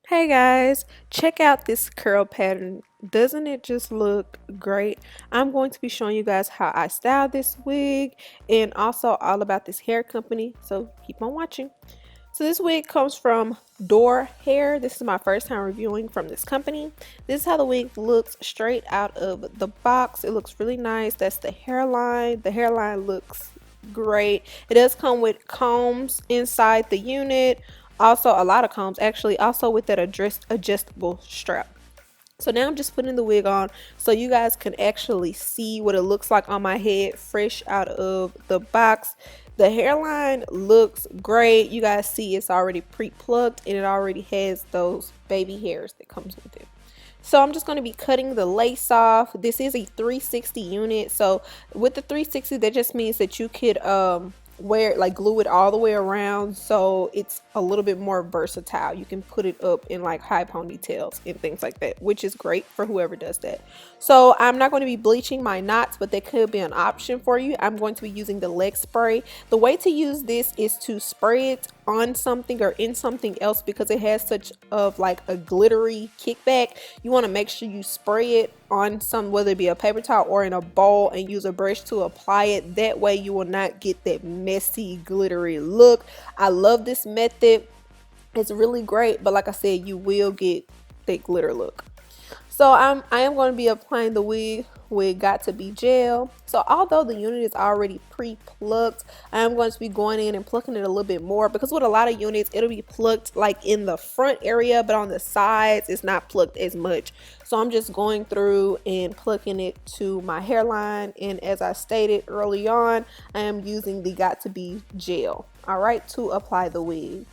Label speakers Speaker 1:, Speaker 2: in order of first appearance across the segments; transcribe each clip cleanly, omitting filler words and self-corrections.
Speaker 1: Hey guys, check out this curl pattern. Doesn't it just look great? I'm going to be showing you guys how I style this wig and also all about this hair company, so keep on watching. So this wig comes from Dorhair. This is my first time reviewing from this company. This is how the wig looks straight out of the box. It looks really nice. That's the hairline. The hairline looks great. It does come with combs inside the unit. Also a lot of combs actually. Also with that adjustable strap. So now I'm just putting the wig on so you guys can actually see what it looks like on my head fresh out of the box. The hairline looks great. You guys see it's already pre-plucked and it already has those baby hairs that comes with it. So I'm just going to be cutting the lace off. This is a 360 unit. So with the 360, that just means that you could wear like glue it all the way around, so it's a little bit more versatile. You can put it up in like high ponytails and things like that, which is great for whoever does that. So I'm not going to be bleaching my knots, but that could be an option for you. I'm going to be using the leg spray. The way to use this is to spray it on something or in something else because it has such of like a glittery kickback. You want to make sure you spray it on some, whether it be a paper towel or in a bowl, and use a brush to apply it. That way you will not get that messy glittery look. I love this method. It's really great, but like I said, you will get that glitter look. So I am going to be applying the wig with Got to Be Gel. So although the unit is already pre-plucked, I am going to be going in and plucking it a little bit more, because with a lot of units it'll be plucked like in the front area, but on the sides it's not plucked as much. So I'm just going through and plucking it to my hairline, and as I stated early on, I am using the Got to Be Gel, all right, to apply the wig.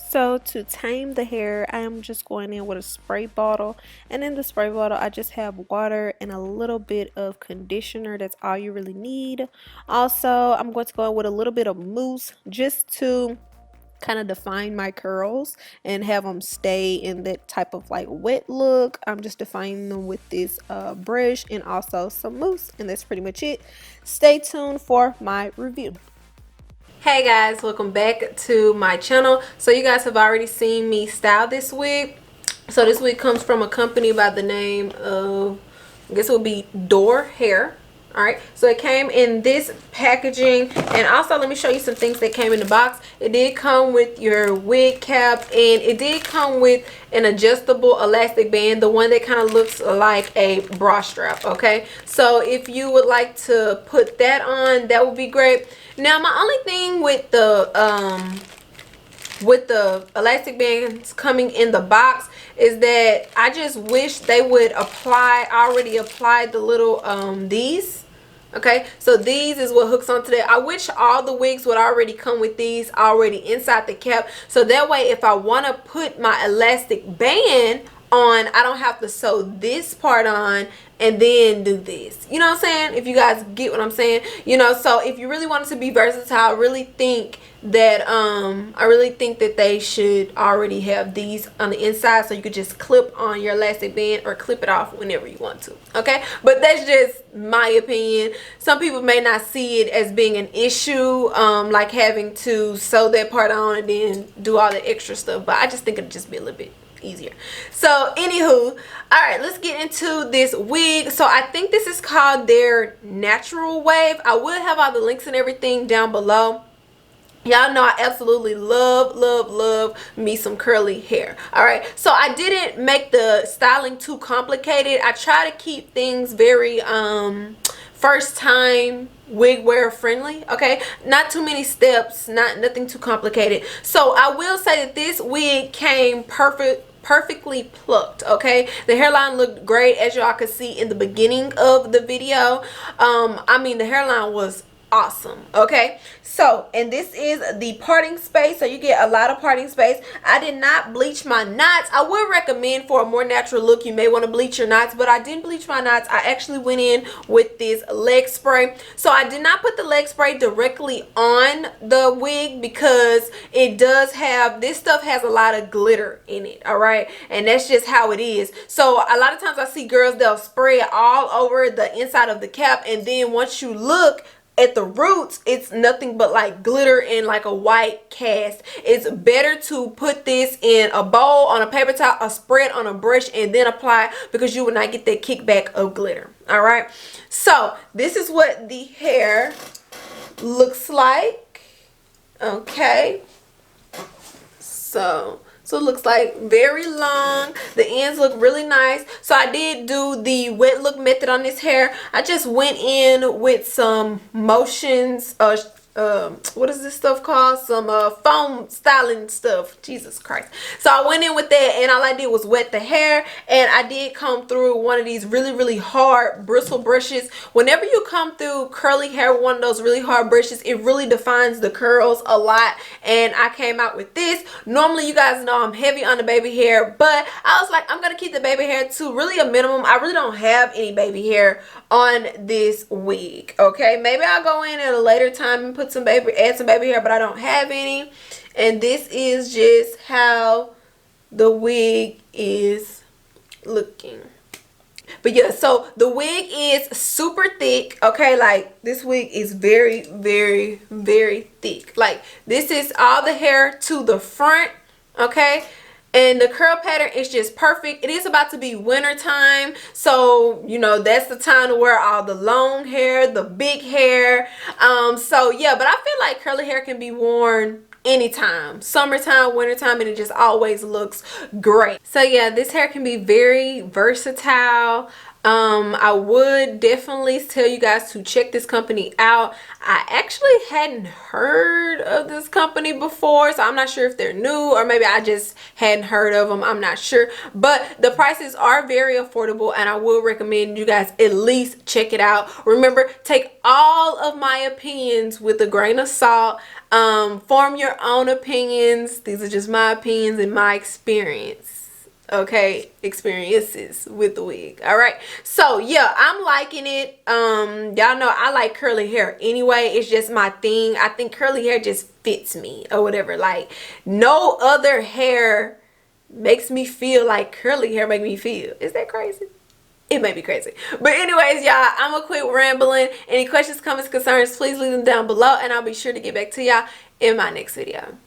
Speaker 1: So to tame the hair, I am just going in with a spray bottle, and in the spray bottle I just have water and a little bit of conditioner. That's all you really need. Also, I'm going to go in with a little bit of mousse just to kind of define my curls and have them stay in that type of like wet look. I'm just defining them with this brush and also some mousse, and that's pretty much it. Stay tuned for my review. Hey guys, welcome back to my channel. So you guys have already seen me style this wig. So this wig comes from a company by the name of, I guess it would be Dorhair. All right, so it came in this packaging, and also let me show you some things that came in the box. It did come with your wig cap, and it did come with an adjustable elastic band, the one that kind of looks like a bra strap. Okay, so if you would like to put that on, that would be great. Now my only thing with the elastic bands coming in the box is that I just wish they would already apply the little these. Okay, so these is what hooks onto that. I wish all the wigs would already come with these already inside the cap, so that way if I want to put my elastic band on, I don't have to sew this part on and then do this. You know what I'm saying? If you guys get what I'm saying, you know. So if you really want it to be versatile, I really think that they should already have these on the inside, so you could just clip on your elastic band or clip it off whenever you want to. Okay, but that's just my opinion. Some people may not see it as being an issue, like having to sew that part on and then do all the extra stuff, but I just think it'd just be a little bit easier. So anywho, all right, let's get into this wig. So I think this is called their natural wave. I will have all the links and everything down below. Y'all know I absolutely love me some curly hair. All right, so I didn't make the styling too complicated. I try to keep things very first time wig wear friendly. Okay, not too many steps, nothing too complicated. So I will say that this wig came perfectly plucked. Okay, the hairline looked great, as y'all could see in the beginning of the video. I mean, the hairline was awesome. Okay, so, and this is the parting space, so you get a lot of parting space. I did not bleach my knots. I would recommend, for a more natural look, you may want to bleach your knots, but I didn't bleach my knots. I actually went in with this leg spray. So I did not put the leg spray directly on the wig because it does have, this stuff has a lot of glitter in it. All right, and that's just how it is. So a lot of times I see girls, they'll spray it all over the inside of the cap, and then once you look at the roots, it's nothing but like glitter and like a white cast. It's better to put this in a bowl, on a paper towel, or spread on a brush and then apply, because you will not get that kickback of glitter. All right, so this is what the hair looks like. Okay, so it looks like very long. The ends look really nice. So I did do the wet look method on this hair. I just went in with some motions, what is this stuff called? Some foam styling stuff. Jesus Christ. So I went in with that, and all I did was wet the hair, and I did come through one of these really hard bristle brushes. Whenever you come through curly hair with one of those really hard brushes, it really defines the curls a lot, and I came out with this. Normally, you guys know I'm heavy on the baby hair, but I was like, I'm gonna keep the baby hair to really a minimum. I really don't have any baby hair on this wig. Okay, maybe I'll go in at a later time and put some add some baby hair, but I don't have any. And this is just how the wig is looking. But yeah, so the wig is super thick. Okay, like this wig is very thick. Like this is all the hair to the front. Okay, and the curl pattern is just perfect. It is about to be winter time, so you know that's the time to wear all the long hair, the big hair. So yeah, but I feel like curly hair can be worn anytime, summertime, wintertime, and it just always looks great. So yeah, this hair can be very versatile. I would definitely tell you guys to check this company out. I actually hadn't heard of this company before, so I'm not sure if they're new, or maybe I just hadn't heard of them. I'm not sure, but the prices are very affordable, and I will recommend you guys at least check it out. Remember, take all of my opinions with a grain of salt. Form your own opinions. These are just my opinions and my experience. Okay, experiences with the wig. All right, so yeah, I'm liking it. Y'all know I like curly hair anyway. It's just my thing. I think curly hair just fits me or whatever. Like no other hair makes me feel like curly hair make me feel. Is that crazy? It may be crazy, but anyways, y'all, I'm gonna quit rambling. Any questions, comments, concerns, please leave them down below, and I'll be sure to get back to y'all in my next video.